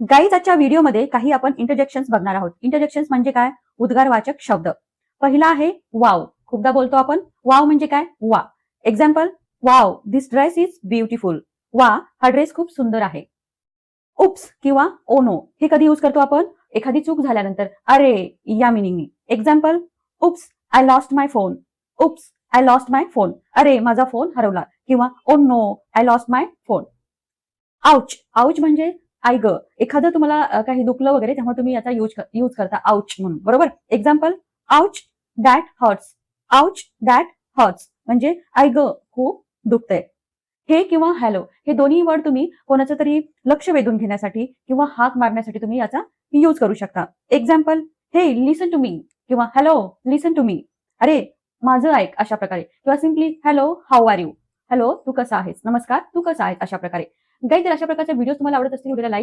Guys आजच्या व्हिडिओमध्ये काही आपण इंटरजेक्शन्स बघणार आहोत. इंटरजेक्शन्स म्हणजे काय? उद्गारवाचक शब्द. पहिला आहे वाव. खूपदा बोलतो आपण वाव म्हणजे काय? वा. Example, wow this dress is beautiful. वा, हा ड्रेस खूप सुंदर आहे. उप्स किंवा ओ नो हे कधी यूज करतो आपण? एखादी चूक झाल्यानंतर अरे या मिनिंगनी. Example, oops I lost my phone. Oops I lost my phone. अरे माझा फोन हरवला. किंवा oh no I lost my phone. Ouch. Ouch म्हणजे आई ग. एखादं तुम्हाला काही दुखलं वगैरे तेव्हा तुम्ही याचा यूज करता आउच म्हणून. बरोबर? Example, ouch that hurts. Ouch that hurts म्हणजे आई ग खूप दुखतंय. हे किंवा हॅलो हे दोन्ही वर्ड तुम्ही कोणाचं तरी लक्ष वेधून घेण्यासाठी किंवा हाक मारण्यासाठी तुम्ही याचा यूज करू शकता. एक्झाम्पल, हे लिसन टू मी किंवा हॅलो लिसन टू मी. अरे माझं ऐक, अशा प्रकारे. किंवा simply hello how are you. Hello तू कसा आहेस? नमस्कार तू कसा आहेस? अशा प्रकारे. गाईज, जर अशा प्रकारचे व्हिडिओ तुम्हाला आवडत असतील व्हिडिओला लाईक